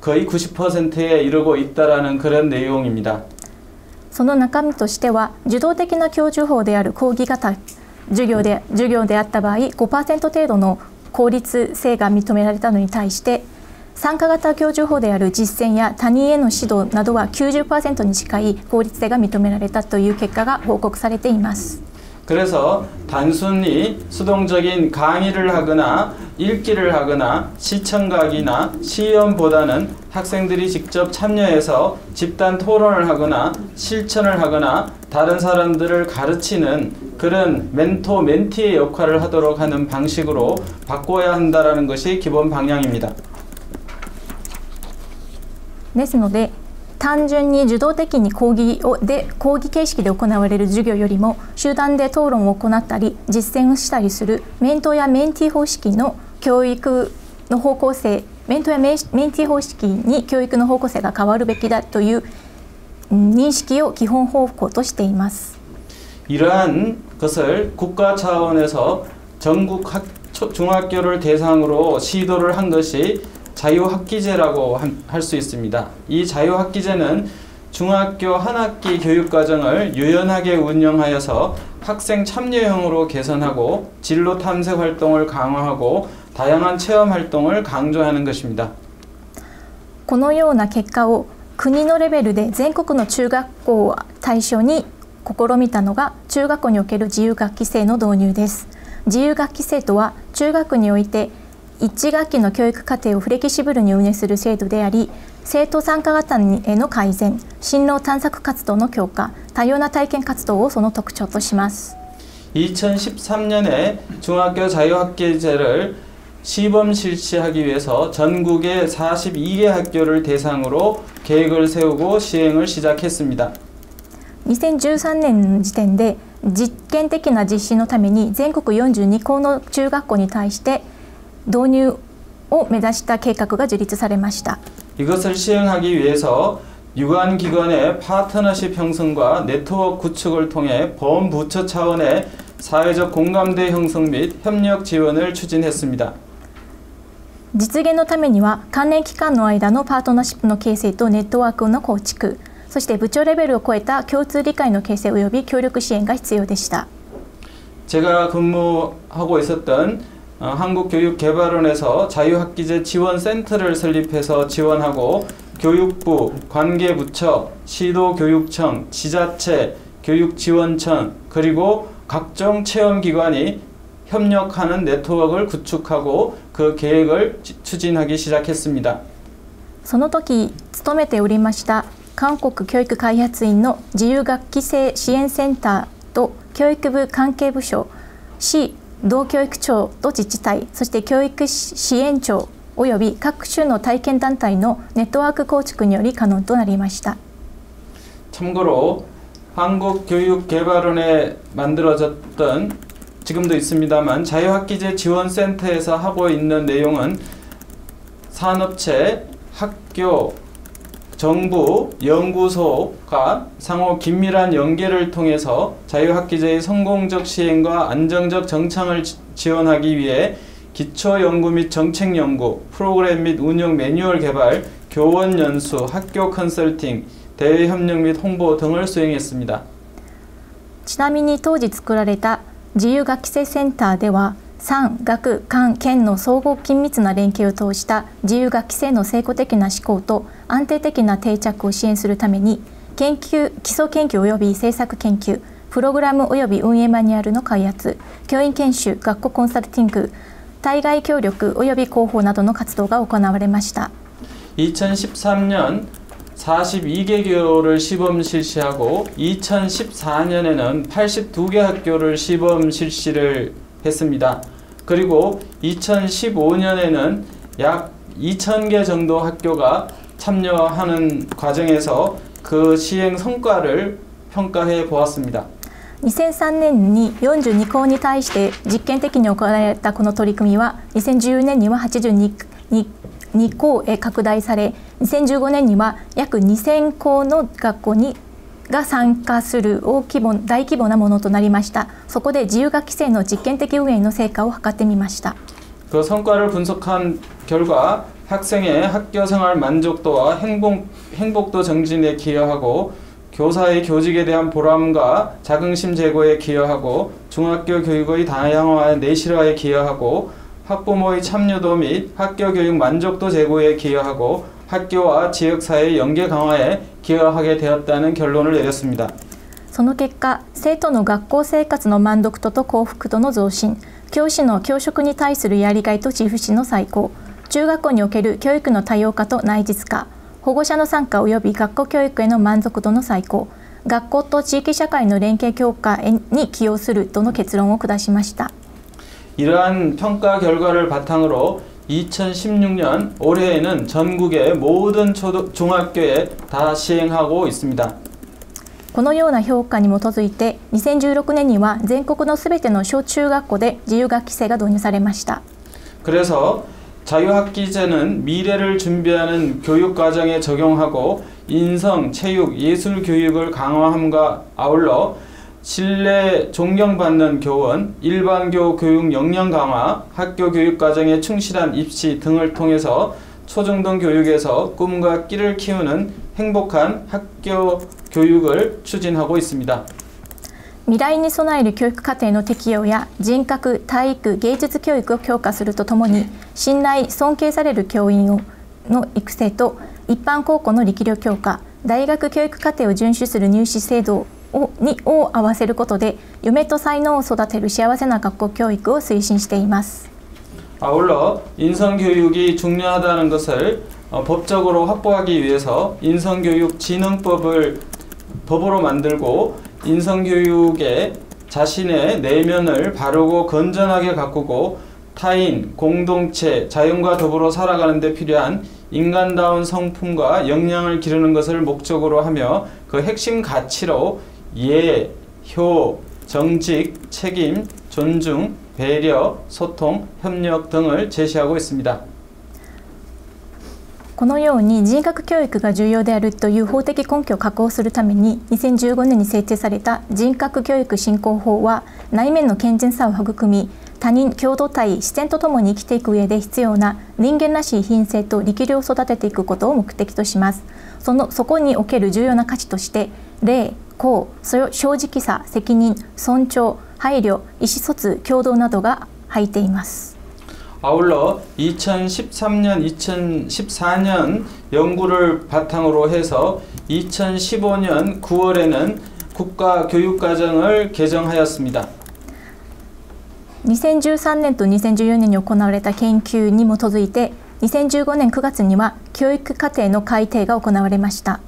거의 90%에 이르고 있다라는 그런 내용입니다.
その中身としては受動的な教授法である講義型授業であった場合 5% 程度の効率性が認められたのに対して参加型教授法である実践や他人への指導などは 90% に近い効率性が認められたという結果が報告されています。
그래서 단순히 수동적인 강의를 하거나 읽기를 하거나 시청각이나 시연보다는 학생들이 직접 참여해서 집단 토론을 하거나 실천을 하거나 다른 사람들을 가르치는 그런 멘토 멘티의 역할을 하도록 하는 방식으로 바꿔야 한다는 것이 기본 방향입니다.
ですので単純に受動的に講義形式で行われる授業よりも集団で討論を行ったり実践をしたりするメントやメンティー方式の教育の方向性メントやメンティー方式に教育の方向性が変わるべきだという認識を基本方向としています。
이러한 것을 국가 차원에서 전국 중학교를 대상으로 시도를 한 것이 자유학기제라고 할 수 있습니다. 이 자유학기제는 중학교 한 학기 교육과정을 유연하게 운영하여서 학생 참여형으로 개선하고 진로 탐색 활동을 강화하고 다양한 체험 활동을 강조하는 것입니다.
このような結果を国のレベルで全国の中学校を対象に試みたのが中学校における自由学期制の導入です。自由学期制とは中学において1学期の教育課程をフレキシブルに運営する制度であり生徒参加型への改善進路探索活動の強化多様な体験活動をその特徴とします。
2013년에 중학교 자유학기제를 시범 실시하기 위해서 전국의 42개 학교를 대상으로 계획을 세우고 시행을 시작했습니다.
2013年の時点で実験的な実施のために全国42校の中学校に対して導入を目指した計画が樹立されました。
이것을 시행하기 위해서 유관기관의 파트너십 형성과 네트워크 구축을 통해 범부처 차원의 사회적 공감대 형성 및 협력 지원을 추진했습니다.
実現のためには関連機関の間のパートナーシップの形成とネットワークの構築そして部長レベルを超えた共通理解の形成及び協力支援が必要でした。
제가 근무하고 있었던 한국교육개발원에서 자유학기제 지원센터를 설립해서 지원하고 교육부, 관계부처, 시도교육청, 지자체, 교육지원청 그리고 각종 체험기관이 협력하는 네트워크를 구축하고 그 계획을 추진하기 시작했습니다.
その時勤めておりました韓国教育開発院の自由学期制支援センターと教育部関係部署、市同教育庁と自治体、そして教育支援庁および各種の体験団体のネットワーク構築により可能となりました。
참고로 한국교육개발원에 만들어졌던 지금도 있습니다만 자유학기제 지원센터에서 하고 있는 내용은 산업체, 학교, 정부, 연구소가 상호 긴밀한 연계를 통해서 자유학기제의 성공적 시행과 안정적 정착을 지원하기 위해 기초연구 및 정책연구, 프로그램 및 운영 매뉴얼 개발, 교원 연수, 학교 컨설팅, 대외 협력 및 홍보 등을 수행했습니다.
ちなみに当時作られた自由学期制センターでは産学官県の相互緊密な連携を通した自由学期制の成功的な施行と安定的な定着を支援するために基礎研究及び政策研究、プログラム及び運営マニュアルの開発、教員研修、学校コンサルティング、対外協力及び広報などの活動が行われました。
2013년 42개 교를 시범 실시하고 2014년에는 82개 학교를 시범 실시를 했습니다. 그리고 2015년에는 약 2,000개 정도 학교가 참여하는 과정에서 그 시행 성과를 평가해 보았습니다.
2003年に42校に対して実験的に行われたこの取り組みは2014年には82校へ拡大され2015年には約2000校の学校が参加する大規模なものとなりました。そこで自由学期制の実験的運営の成果を測ってみました。
그 성과를 분석한 결과 학생의 학교 생활 만족도와 행복도 정진에 기여하고 교사의 교직에 대한 보람과 자긍심 제고에 기여하고 중학교 교육의 다양화 내실화에 기여하고 학부모의 참여도 및 학교 교육 만족도 제고에 기여하고 학교와 지역사회의 연계 강화에 기여하게 되었다는 결론을 내렸습니다.
その結果、生徒の学校生活の満足度と幸福度の増進、教師の教職に対するやりがいと自負心の再興、中学校における教育の多様化と内実化、保護者の参加及び学校教育への満足度の再興、学校と地域社会の連携強化に寄与するとの結論を下しました。
이러한 평가 결과를 바탕으로 2016년 올해에는 전국의 모든 중학교에 다 시행하고 있습니다.
このような評価に基づいて2016年には全国のすべての小中学校で自由学期制が導入されました。
그래서 자유학기제는 미래를 준비하는 교육과정에 적용하고 인성, 체육, 예술 교육을 강화함과 아울러 신뢰 존경받는 교원, 일반교 교육 역량 강화, 학교 교육과정에 충실한 입시 등을 통해서 초중등 교육에서 꿈과 끼를 키우는 행복한 학교 교육을 추진하고 있습니다.
未来に備える教育課程の適用や人格、体育、芸術教育を強化するとともに信頼・尊敬される教員の育成と一般高校の力量強化、大学教育課程を遵守する入試制度を合わせることで夢と才能を育てる幸せな学校教育を推進しています。
아울러 인성교육이 중요하다는 것을 법적으로 확보하기 위해서 인성교육진흥법을 법으로 만들고 인성교육에 자신의 내면을 바르고 건전하게 가꾸고 타인, 공동체, 자연과 더불어 살아가는 데 필요한 인간다운 성품과 역량을 기르는 것을 목적으로 하며 그 핵심 가치로 예, 효, 정직, 책임, 존중, 배려, 소통, 협력 등을 제시하고 있습니다.
このように人格教育が重要であるという法的根拠を確保するために2015年に制定された人格教育振興法は内面の健全さを育み他人共同体自然とともに生きていく上で必要な人間らしい品性と力量を育てていくことを目的とします。そこにおける重要な価値として礼、公、正直さ、責任、尊重、配慮、意思疎通、共同などが入っています。
아울러 2013년, 2014년 연구를 바탕으로 해서 2015년 9월에는 국가교육과정을 개정하였습니다.
2013年と2014年に行われた研究に基づいて2015年9月には教育課程の改定が行われました。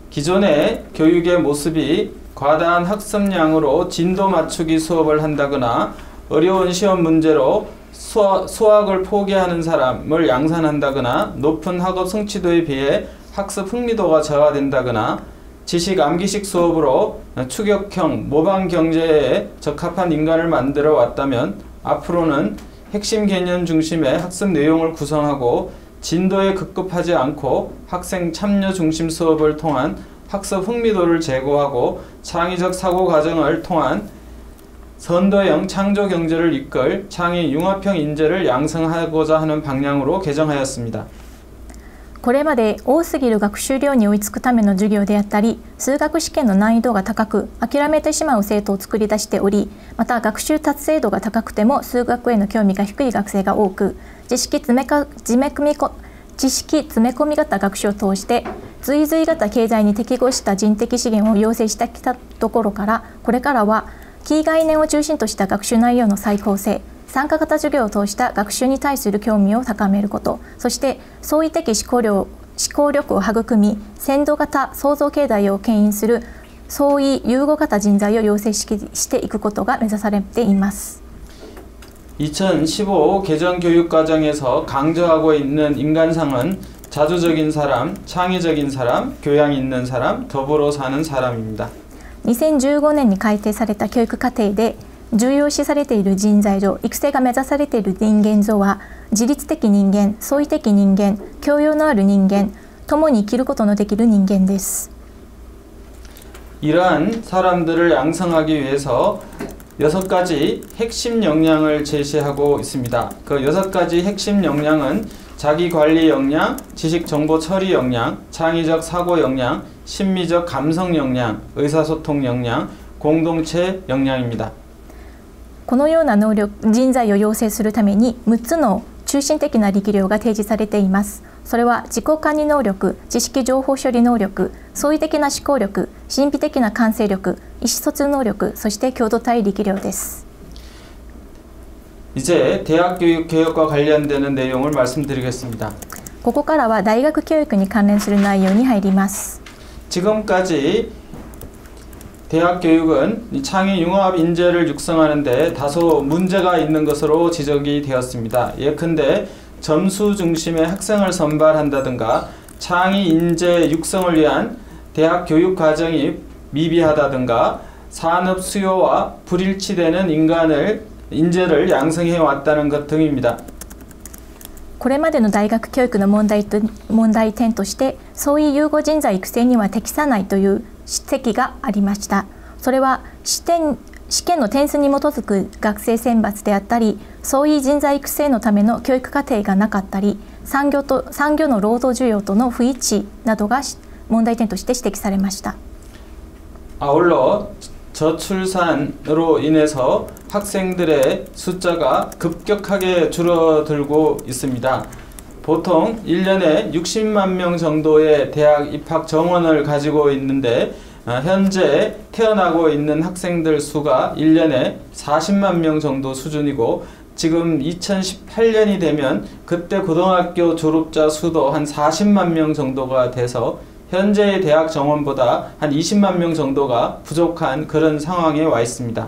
기존의 교육의 모습이 과다한 학습량으로 진도 맞추기 수업을 한다거나 어려운 시험 문제로 수학을 포기하는 사람을 양산한다거나 높은 학업 성취도에 비해 학습 흥미도가 저하된다거나 지식 암기식 수업으로 추격형 모방 경제에 적합한 인간을 만들어 왔다면 앞으로는 핵심 개념 중심의 학습 내용을 구성하고 진도에 급급하지 않고 학생 참여 중심 수업을 통한 학습 흥미도를 제고하고 창의적 사고 과정을 통한 선도형 창조 경제를 이끌 창의 융합형 인재를 양성하고자 하는 방향으로 개정하였습니다.
これまで多すぎる学習量に追いつくための授業であったり、数学試験の難易度が高く諦めてしまう生徒を作り出しており、また学習達成度が高くても数学への興味が低い学生が多く、知識詰め込み型学習を通して随々型経済に適合した人的資源を養成してきたところから、これからはキー概念を中心とした学習内容の再構成、参加型授業を通した学習に対する興味を高めること、そして創意的思考力を育み、先導型創造経済を牽引する創意融合型人材を養成していくことが目指されています。
2015 개정교육과정에서 강조하고 있는 인간상은 자주적인 사람, 창의적인 사람, 교양 있는 사람, 더불어 사는 사람입니다.
2015年に改定された教育課程で重要視されている人材像、育成が目指されている人間像は自律的人間、創意的人間、教養のある人間、共に生きることのできる人間です。
이러한 사람들을 양성하기 위해서 6가지 핵심 역량을 제시하고 있습니다. 그 6가지 핵심 역량은 자기관리 역량, 지식정보 처리 역량, 창의적 사고 역량, 심미적 감성 역량, 의사소통 역량, 공동체 역량입니다.
このような能力、人材を養成するために6つの中心的な力量が提示されています。それは自己管理能力、知識情報処理能力、創意的な思考力、神秘的な感性力、意思疎通能力、そして共同体力量です。
이제 대학 교육 개혁과 관련되는 내용을 말씀드리겠습니다.
ここからは大学教育に関連する内容に入ります。
지금까지 대학 교육은 창의 융합 인재를 육성하는 데 다소 문제가 있는 것으로 지적이 되었습니다. 예컨대 점수 중심의 학생을 선발한다든가 창의 인재 육성을 위한 대학 교육 과정이 미비하다든가 산업 수요와 불일치되는 인재를 양성해 왔다는 것 등입니다.
これまでの大学教育の問題点として創意融合人材育成には適さないという指摘がありました。それは試験の点数に基づく学生選抜であったり、創意人材育成のための教育課程がなかったり、産業の労働需要との不一致などが問題点として指摘されました。
아울러 저출산으로 인해서 학생들의 숫자가 급격하게 줄어들고 있습니다. 보통 1년에 60만 명 정도의 대학 입학 정원을 가지고 있는데 현재 태어나고 있는 학생들 수가 1년에 40만 명 정도 수준이고 지금 2018년이 되면 그때 고등학교 졸업자 수도 한 40만 명 정도가 돼서 현재의 대학 정원보다 한 20만 명 정도가 부족한 그런 상황에 와 있습니다.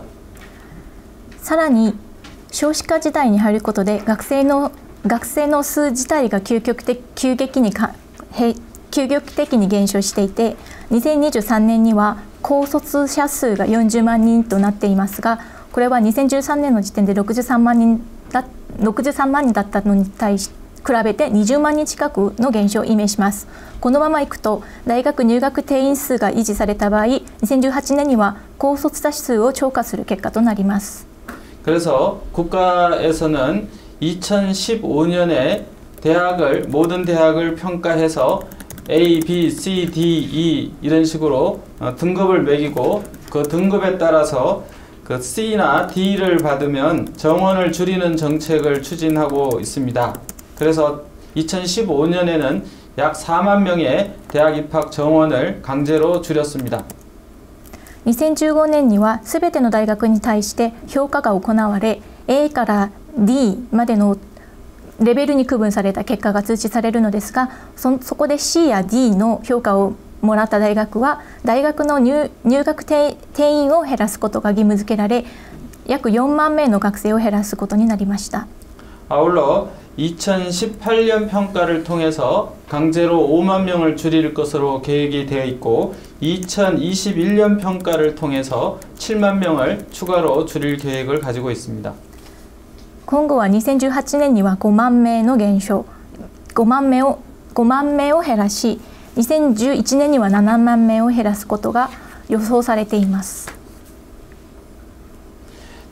さらに少子化時代に入ることで学生の数自体が急激的に減少していて、2023年には高卒者数が40万人となっていますが、これは2013年の時点で63万人だったのに対し比べて20万人近くの減少を意味します。このままいくと大学入学定員数が維持された場合、2018年には高卒者数を超過する結果となります。
그래서 국가에서는 2015년에 모든 대학을 평가해서 A, B, C, D, E 이런 식으로 등급을 매기고 그 등급에 따라서 그 C나 D를 받으면 정원을 줄이는 정책을 추진하고 있습니다. 그래서 2015년에는 약 4만 명의 대학 입학 정원을 강제로 줄였습니다.
2015年にはすべての大学に対して評価が行われ A から D までのレベルに区分された結果が通知されるのですが、そこで C や D の評価をもらった大学は大学の入学定員を減らすことが義務付けられ、約4万名の学生を減らすことになりました。
아울러 2018년 평가를 통해서 강제로 5만 명을 줄일 것으로 계획이 되어 있고 2021년 평가를 통해서 7만 명을 추가로 줄일 계획을 가지고 있습니다.
今後は2018年には5万名の減少、5万名を減らし、2011年には7万名を減らすことが予想されています。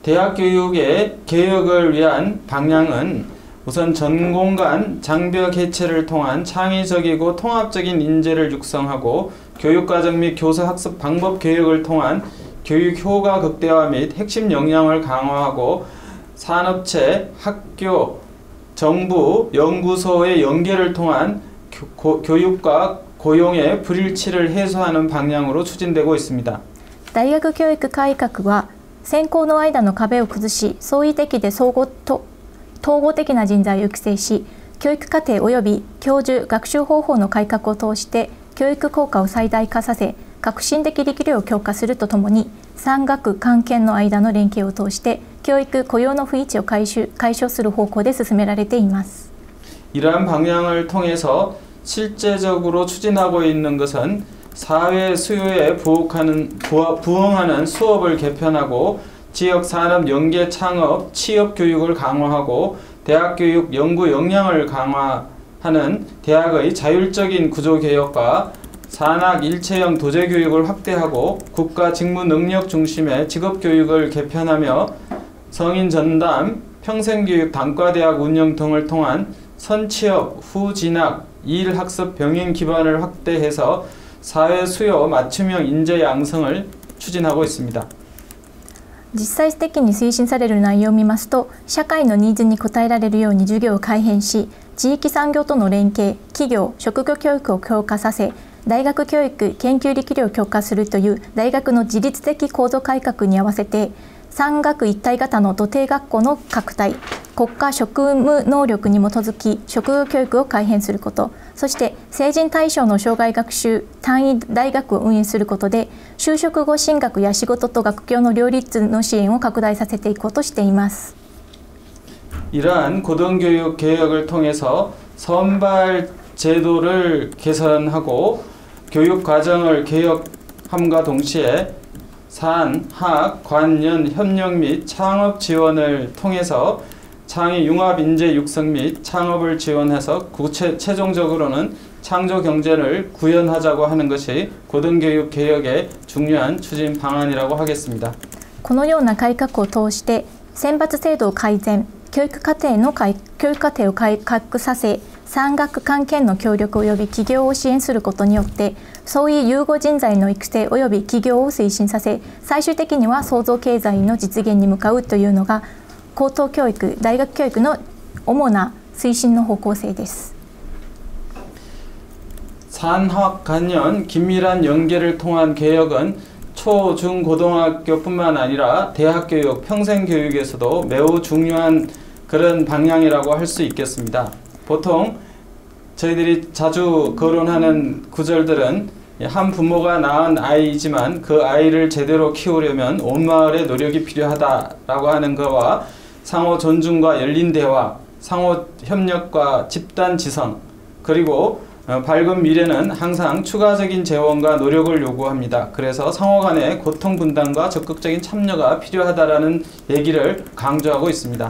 대학 교육의 개혁을 위한 방향은 우선 전공 간 장벽 해체를 통한 창의적이고 통합적인 인재를 육성하고 교육과정 및 교사 학습 방법 개혁을 통한 교육 효과 극대화 및 핵심 역량을 강화하고 산업체, 학교, 정부, 연구소의 연계를 통한 교육과 고용의 불일치를 해소하는 방향으로 추진되고 있습니다.
大学教育改革は専攻の間の壁を崩し、相違的で統合的な人材を育成し、教育課程及び教授・学習方法の改革を通して教育効果を最大化させ、革新的力量を強化するとともに、産学官研の間の連携を通して教育・雇用の不一致を解消する方向で進められています。
이러한 방향을 통해서 실제적으로 추진하고 있는 것은 사회 수요에 부응하는 수업을 개편하고 지역 산업 연계 창업, 취업 교육을 강화하고 대학 교육 연구 역량을 강화하는 대학의 자율적인 구조 개혁과 산학 일체형 도제 교육을 확대하고 국가 직무 능력 중심의 직업 교육을 개편하며 성인 전담, 평생교육 단과대학 운영 등을 통한 선취업, 후진학, 일학습 병행 기반을 확대해서 사회 수요 맞춤형 인재 양성을 추진하고 있습니다.
実際的に推進される内容を見ますと、社会のニーズに応えられるように授業を改変し、地域産業との連携、企業・職業教育を強化させ、大学教育・研究力を強化するという大学の自律的構造改革に合わせて、産学一体型の土定学校の拡大、国家職務能力に基づき職業教育を改変すること、そして成人対象の障害学習単位大学を運営することで、就職後進学や仕事と学業の両立の支援を拡大させていこうとしています。
이러한 고등교육 개혁을 통해서 선발 제도를 개선하고 교육 과정을 개혁함과 동시에 산, 학, 관연, 협력 및 창업 지원을 통해서 창의 융합 인재 육성 및 창업을 지원해서 최종적으로는 창조 경제를 구현하자고 하는 것이 고등교육 개혁의 중요한 추진 방안이라고 하겠습니다.
このような改革を通して選抜制度を改善、教育課程を改革させ、産学官研の協力及び起業を支援することによって、そういう有語人材の育成及び起業を推進させ、最終的には創造経済の実現に向かうというのが高等教育・大学教育の主な推進の方向性です。
산학 관련 긴밀한 연계를 통한 개혁은 초, 중, 고등학교뿐만 아니라 대학 교육, 평생 교육에서도 매우 중요한 그런 방향이라고 할 수 있겠습니다. 보통 저희들이 자주 거론하는 구절들은 한 부모가 낳은 아이이지만 그 아이를 제대로 키우려면 온 마을의 노력이 필요하다라고 하는 것과 상호 존중과 열린 대화, 상호 협력과 집단 지성, 그리고 밝은 미래는 항상 추가적인 재원과 노력을 요구합니다. 그래서 상호 간의 고통 분담과 적극적인 참여가 필요하다라는 얘기를 강조하고 있습니다.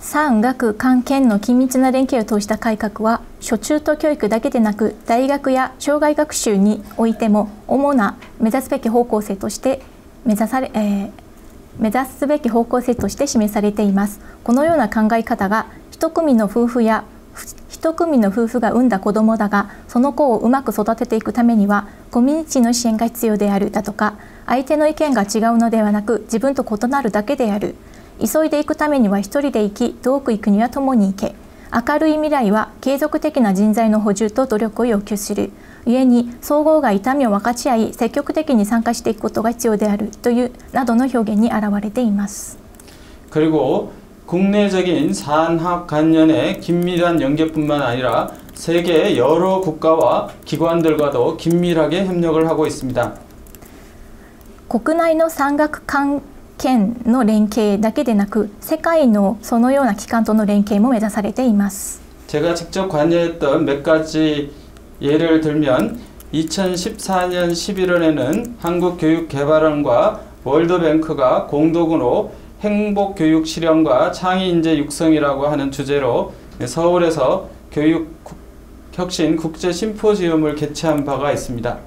産学官研の緊密な連携を通した改革は、初中等教育だけでなく大学や障害学習においても主な目指すべき方向性として目指すべき方向性として示されています。このような考え方が一組の夫婦が産んだ子供だが、その子をうまく育てていくためにはコミュニティの支援が必要であるだとか、相手の意見が違うのではなく自分と異なるだけである、急いでいくためには一人で行き、遠く行くには共に行け、明るい未来は継続的な人材の補充と努力を要求する。故に総合が痛みを分かち合い、積極的に参加していくことが必要であるというなどの表現に表れています。
그리고 국내적인 산학 관련의 긴밀한 연계뿐만 아니라 세계 여러 국가와 기관들과도 긴밀하게 협력을 하고 있습니다.
国内の産学関係の連携だけでなく、世界のそのような機関との連携も目指されています。
제가 직접 관여했던 몇 가지 예를 들면 2014년 11월에는 한국교육개발원과 월드뱅크가 공동으로 행복교육 실현과 창의인재 육성이라고 하는 주제로 서울에서 교육혁신 국제심포지움을 개최한 바가 있습니다.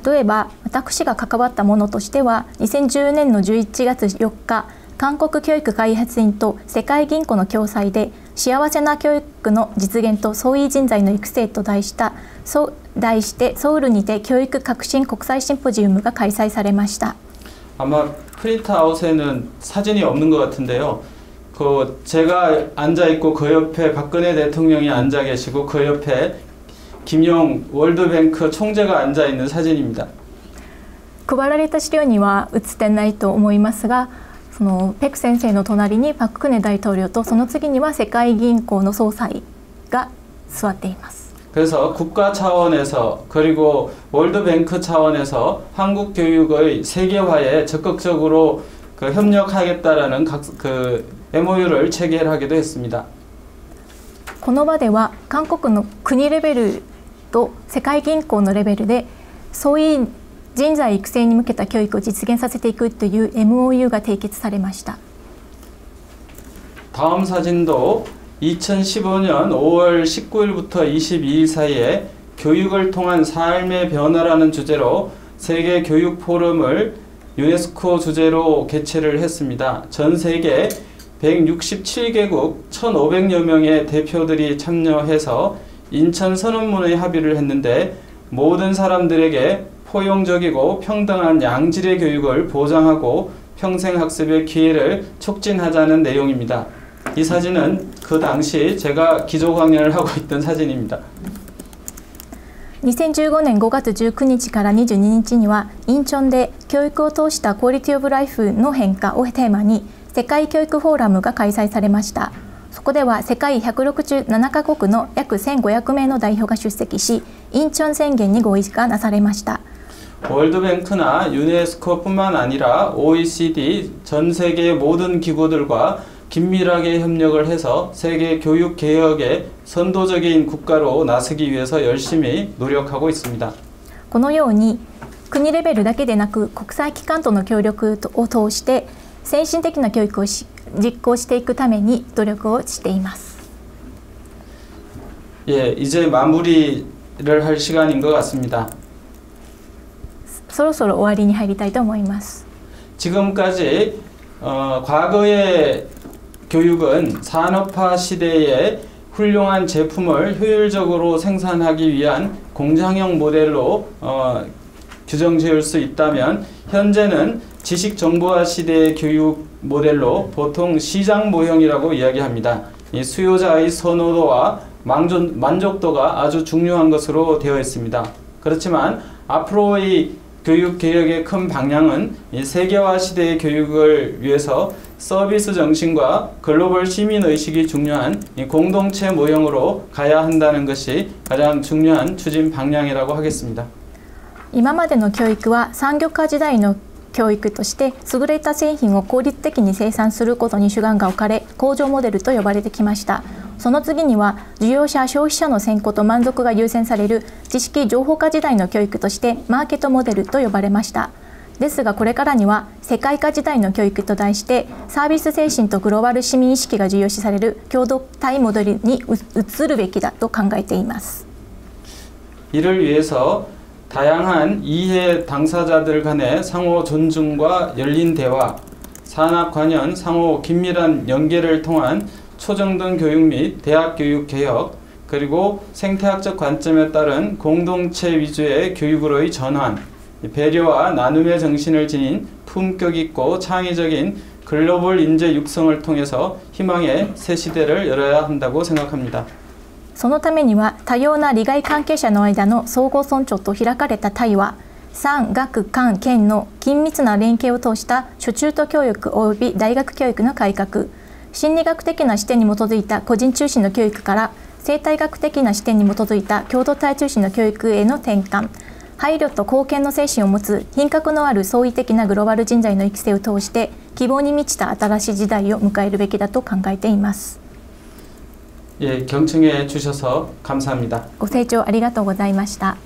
例えば私が関わったものとしては、2010年の11月4日、韓国教育開発院と世界銀行の共催で幸せな教育の実現と創意人材の育成と題してソウルにて教育革新国際シンポジウムが開催されました。
아마 프린트아웃에는 사진이 없는 것 같은데요. 제가 앉아 있고 그 옆에 박근혜 대통령이 앉아 계시고 그 옆에 김용 월드뱅크 총재가 앉아 있는 사진입니다.
配られた資料には写ってないと思いますが、そのペク先生の隣にパク・クネ大統領とその次には世界銀行の総裁が座っています。
그래서 국가 차원에서 그리고 월드뱅크 차원에서 한국 교육의 세계화에 적극적으로 협력하겠다라는 MOU를 체결하기도 했습니다.
この場では韓国の国レベルと世界銀行のレベルでそういう人材育成に向けた教育を実現させていくという MOU が締結されました。
다음 사진도 2015년 5월 19일부터 22일 사이에 교육을 통한 삶의 변화라는 주제로 세계 교육 포럼을 유네스코 주제로 개최를 했습니다. 전 세계 167개국 1,500여 명의 대표들이 참여해서 인천 선언문에 합의를 했는데, 모든 사람들에게 포용적이고 평등한 양질의 교육을 보장하고 평생 학습의 기회를 촉진하자는 내용입니다. 이 사진은 그 당시 제가 기조 강연을 하고 있던 사진입니다.
2015年5月19日から22日にはインチョンで教育を通したクオリティオブライフの変化をテーマに世界教育フォーラムが開催されました。そこでは世界167カ国の約1500名の代表が出席し、インチョン宣言に合意がなされました。
월드뱅크나 유네스코뿐만 아니라 OECD 전 세계의 모든 기구들과 긴밀하게 협력을 해서 세계 교육 개혁의 선도적인 국가로 나서기 위해서 열심히 노력하고 있습니다.
このように国レベルだけでなく国際機関との協力を通して先進的な教育を実行していくために努力をしています。
예, 이제 마무리를 할 시간인 것 같습니다.
そろそろ終わりに入りたいと思います。
지금까지 과거의 교육은 산업화 시대에 훌륭한 제품을 효율적으로 생산하기 위한 공장형 모델로 규정 지을 수 있다면, 현재는 지식 정보화 시대의 교육 모델로 보통 시장 모형이라고 이야기합니다. 이 수요자의 선호도와 만족도가 아주 중요한 것으로 되어 있습니다. 그렇지만 앞으로의 교육 개혁의 큰 방향은 이 세계화 시대의 교육을 위해서 서비스 정신과 글로벌 시민 의식이 중요한 이 공동체 모형으로 가야 한다는 것이 가장 중요한 추진 방향이라고 하겠습니다.
今までの教育は産業化時代の教育として優れた製品を効率的に生産することに主眼が置かれ、工場モデルと呼ばれてきました。その次には需要者消費者の先行と満足が優先される知識情報化時代の教育としてマーケットモデルと呼ばれました。ですがこれからには世界化時代の教育と題してサービス精神とグローバル市民意識が重要視される共同体モデルに移るべきだと考えています。
이를 위해서 다양한 이해 당사자들 간의 상호 존중과 열린 대화, 산학 관련 상호 긴밀한 연계를 통한 초중등 교육 및 대학 교육 개혁, 그리고 생태학적 관점에 따른 공동체 위주의 교육으로의 전환, 배려와 나눔의 정신을 지닌 품격 있고 창의적인 글로벌 인재 육성을 통해서 희망의 새 시대를 열어야 한다고 생각합니다.
そのためには多様な利害関係者の間の相互尊重と開かれた対話、産学官県の緊密な連携を通した初中等教育及び大学教育の改革、心理学的な視点に基づいた個人中心の教育から生態学的な視点に基づいた共同体中心の教育への転換、配慮と貢献の精神を持つ品格のある創意的なグローバル人材の育成を通して希望に満ちた新しい時代を迎えるべきだと考えています。
예, 경청해 주셔서 감사합니다.
ご清聴ありがとうございました。